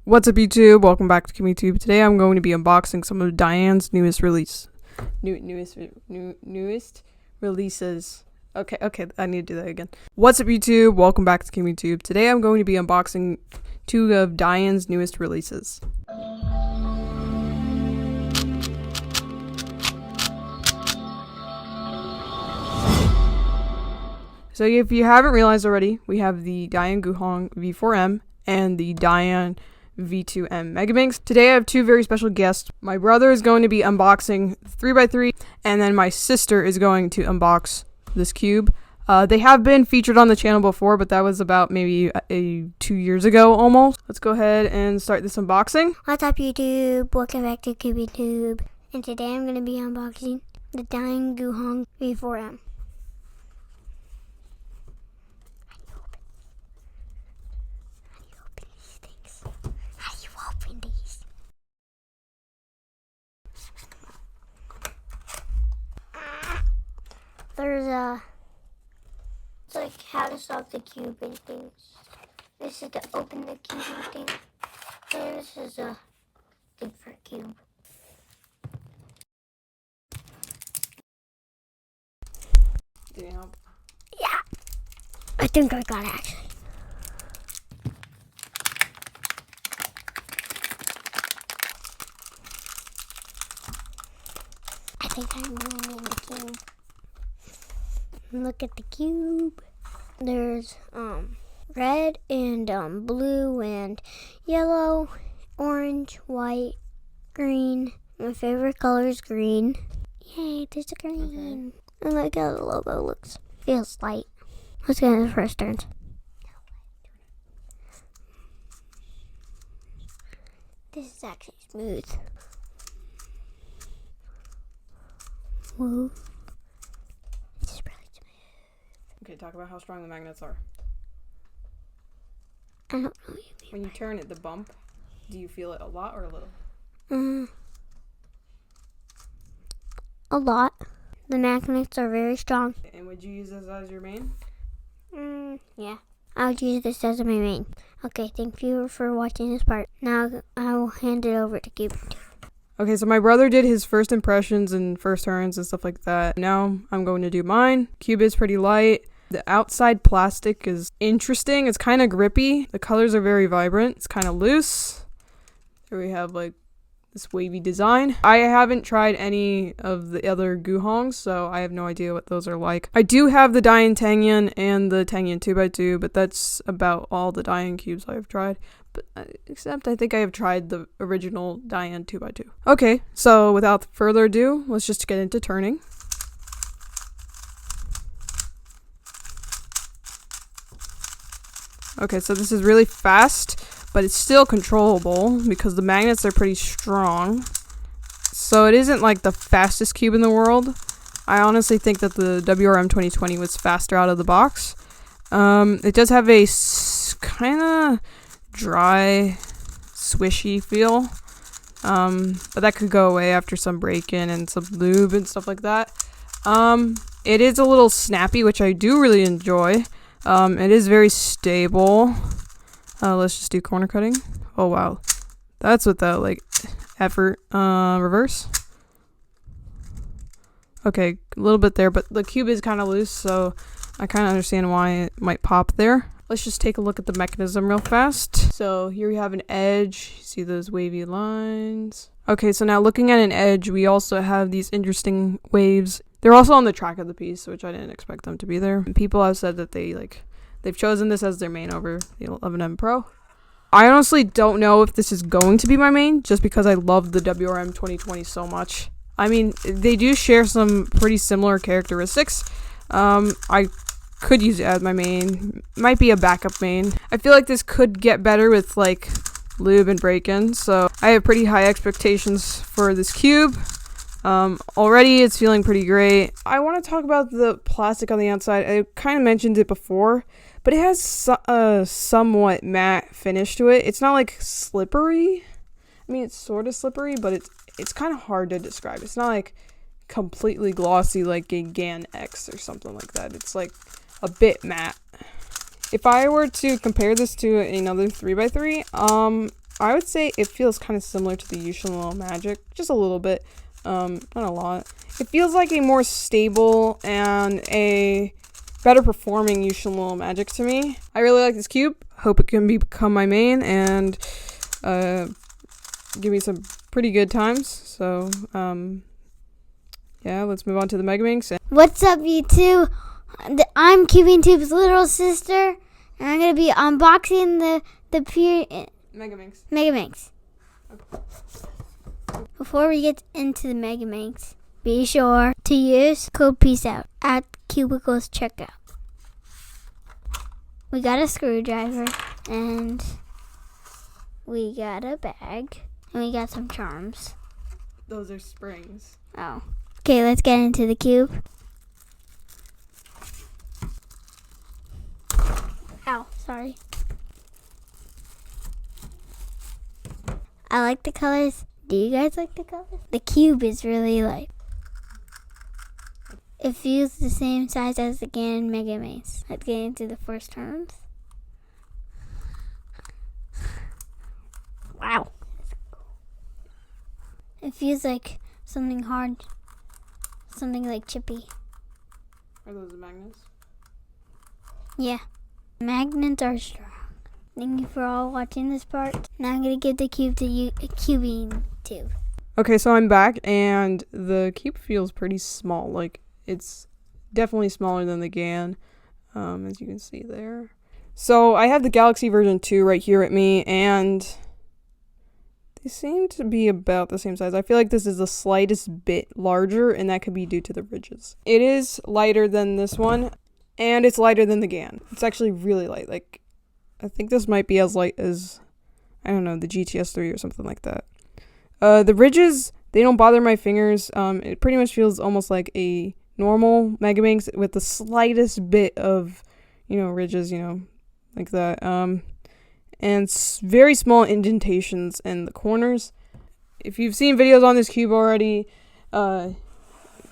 What's up, YouTube? Welcome back to YouTube. Today I'm going to be unboxing some of Dayan's newest releases. Okay, I need to do that again. What's up, YouTube? Welcome back to YouTube. Today I'm going to be unboxing two of Dayan's newest releases. So if you haven't realized already, we have the Dayan Guhong V4M and the Dayan V2M Megabanks. Today I have two very special guests. My brother is going to be unboxing 3x3, and then my sister is going to unbox this cube. They have been featured on the channel before, but that was about maybe 2 years ago almost. Let's go ahead and start this unboxing. What's up, YouTube? Welcome back to YouTube. And today I'm going to be unboxing the Dayan Guhong V4M. There's it's like how to solve the cube and things. This is to open the cube and things. And this is a thing for a cube. Did it help? Yeah. I think I got it actually. I think I'm really in the cube. Look at the cube. There's red and blue and yellow, orange, white, green. My favorite color is green. Yay, there's a green. Okay. And look how the logo looks. Feels light. Let's get into the first turns. This is actually smooth. Woo. Okay, talk about how strong the magnets are. I don't know what you mean. When you turn it, the bump, do you feel it a lot or a little? A lot. The magnets are very strong. And would you use this as your main? Yeah. I would use this as my main. Okay, thank you for watching this part. Now I will hand it over to Cube. Okay, so my brother did his first impressions and first turns and stuff like that. Now I'm going to do mine. Cube is pretty light. The outside plastic is interesting. It's kind of grippy. The colors are very vibrant. It's kind of loose. Here we have like this wavy design. I haven't tried any of the other Guhongs, so I have no idea what those are like. I do have the Dayan Tanyan and the Tanyan 2x2, but that's about all the Dayan cubes I've tried. But except I think I have tried the original Dayan 2x2. Okay, so without further ado, let's just get into turning. Okay, so this is really fast, but it's still controllable because the magnets are pretty strong. So it isn't like the fastest cube in the world. I honestly think that the WRM 2020 was faster out of the box. It does have a kind of dry, swishy feel. But that could go away after some break-in and some lube and stuff like that. It is a little snappy, which I do really enjoy. It is very stable. Let's just do corner cutting. Oh wow, that's without like effort. Reverse. Okay, a little bit there, but the cube is kind of loose, so I kind of understand why it might pop there. Let's just take a look at the mechanism real fast. So here we have an edge. You see those wavy lines? Okay, so now looking at an edge, we also have these interesting waves. They're also on the track of the piece, which I didn't expect them to be there. And people have said that they've chosen this as their main over the 11M Pro. I honestly don't know if this is going to be my main, just because I love the WRM 2020 so much. I mean, they do share some pretty similar characteristics. I could use it as my main. Might be a backup main. I feel like this could get better with like lube and break-in, so I have pretty high expectations for this cube. Already it's feeling pretty great. I want to talk about the plastic on the outside. I kind of mentioned it before, but it has a somewhat matte finish to it. It's not like slippery. I mean, it's sort of slippery, but it's kind of hard to describe. It's not like completely glossy like a GAN X or something like that. It's like a bit matte. If I were to compare this to another 3x3, I would say it feels kind of similar to the Yushun Magic, just a little bit, not a lot. It feels like a more stable and a better performing Yushun Magic to me. I really like this cube. Hope it can become my main and give me some pretty good times. So, yeah, let's move on to the Megaminx. What's up, YouTube? I'm CubingTube's little sister, and I'm going to be unboxing the Megaminx. Okay. Before we get into the Megaminx, be sure to use code PEACEOUT at Cubicle's checkout. We got a screwdriver, and we got a bag, and we got some charms. Those are springs. Oh. Okay, let's get into the cube. Ow, sorry. I like the colors. Do you guys like the colors? The cube is really light. It feels the same size as the Ganon Megaminx. Let's get into the first turns. Wow. It feels like something hard. Something like chippy. Are those magnets? Yeah. Magnets are strong. Thank you for all watching this part. Now I'm going to give the cube to CubingTube. Okay, so I'm back, and the cube feels pretty small. Like, it's definitely smaller than the GAN, as you can see there. So I have the Galaxy version 2 right here at me, and they seem to be about the same size. I feel like this is the slightest bit larger, and that could be due to the ridges. It is lighter than this one, and it's lighter than the GAN. It's actually really light. Like, I think this might be as light as, I don't know, the GTS 3 or something like that. The ridges, they don't bother my fingers. It pretty much feels almost like a normal Megaminx with the slightest bit of, ridges, like that. And very small indentations in the corners. If you've seen videos on this cube already,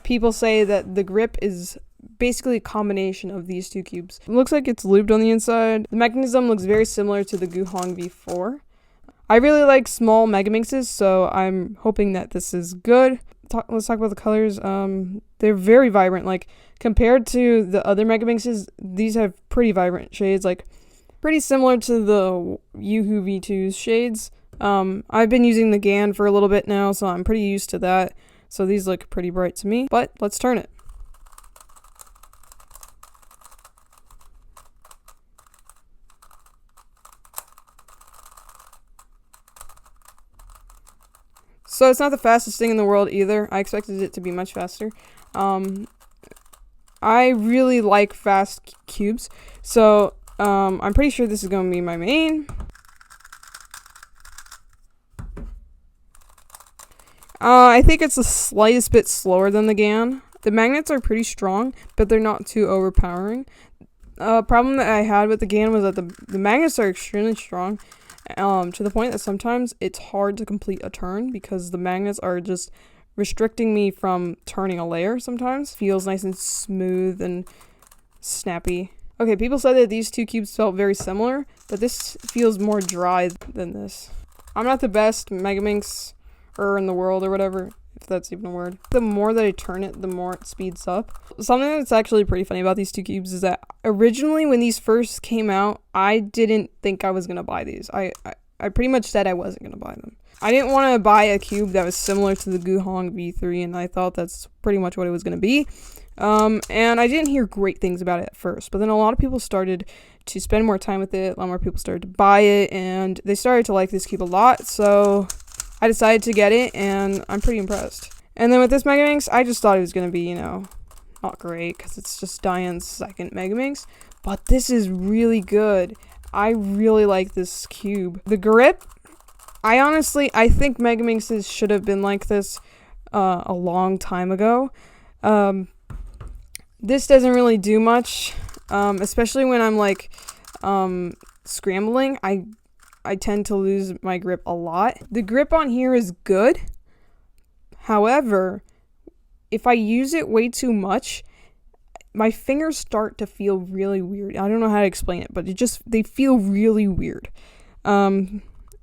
people say that the grip is basically a combination of these two cubes. It looks like it's lubed on the inside. The mechanism looks very similar to the Guhong V4. I really like small Megaminxes, so I'm hoping that this is good. Let's talk about the colors. They're very vibrant. Like, compared to the other Megaminxes, these have pretty vibrant shades. Like, pretty similar to the Guhong V2's shades. I've been using the GAN for a little bit now, so I'm pretty used to that. So these look pretty bright to me, but let's turn it. So it's not the fastest thing in the world either. I expected it to be much faster. I really like fast cubes, so I'm pretty sure this is going to be my main. I think it's the slightest bit slower than the GAN. The magnets are pretty strong, but they're not too overpowering. Problem that I had with the GAN was that the magnets are extremely strong, to the point that sometimes it's hard to complete a turn because the magnets are just restricting me from turning a layer sometimes. Feels nice and smooth and snappy. Okay, people said that these two cubes felt very similar, but this feels more dry than this. I'm not the best Megaminx in the world or whatever, if that's even a word. The more that I turn it, the more it speeds up. Something that's actually pretty funny about these two cubes is that originally when these first came out, I didn't think I was going to buy these. I pretty much said I wasn't going to buy them. I didn't want to buy a cube that was similar to the Guhong V3, and I thought that's pretty much what it was going to be. And I didn't hear great things about it at first, but then a lot of people started to spend more time with it, a lot more people started to buy it, and they started to like this cube a lot, so I decided to get it, and I'm pretty impressed. And then with this Megaminx, I just thought it was going to be, not great, because it's just Dayan's second Megaminx, but this is really good. I really like this cube. The grip, I think Megaminxes should have been like this a long time ago. This doesn't really do much, especially when I'm like scrambling. I tend to lose my grip a lot. The grip on here is good. However, if I use it way too much, my fingers start to feel really weird. I don't know how to explain it, but they feel really weird.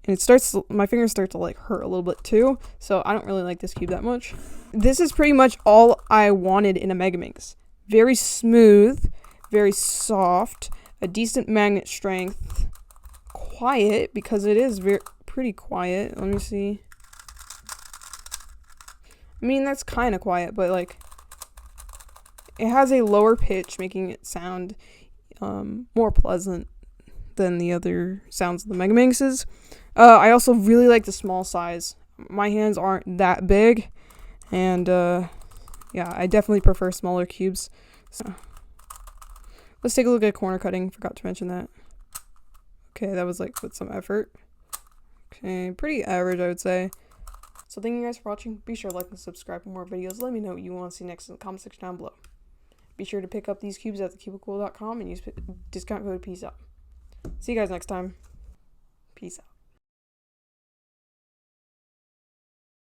And my fingers start to like hurt a little bit too. So I don't really like this cube that much. This is pretty much all I wanted in a Megaminx. Very smooth, very soft, a decent magnet strength, quiet because it is pretty quiet. Let me see. I mean, that's kind of quiet, but like it has a lower pitch, making it sound more pleasant than the other sounds of the Megaminxes. I also really like the small size. My hands aren't that big, and yeah, I definitely prefer smaller cubes. So let's take a look at corner cutting. Forgot to mention that. Okay, that was like with some effort. Okay, pretty average, I would say. So thank you guys for watching. Be sure to like and subscribe for more videos. Let me know what you want to see next in the comment section down below. Be sure to pick up these cubes at thecubicle.com and use discount code PEACE OUT. See you guys next time. Peace out.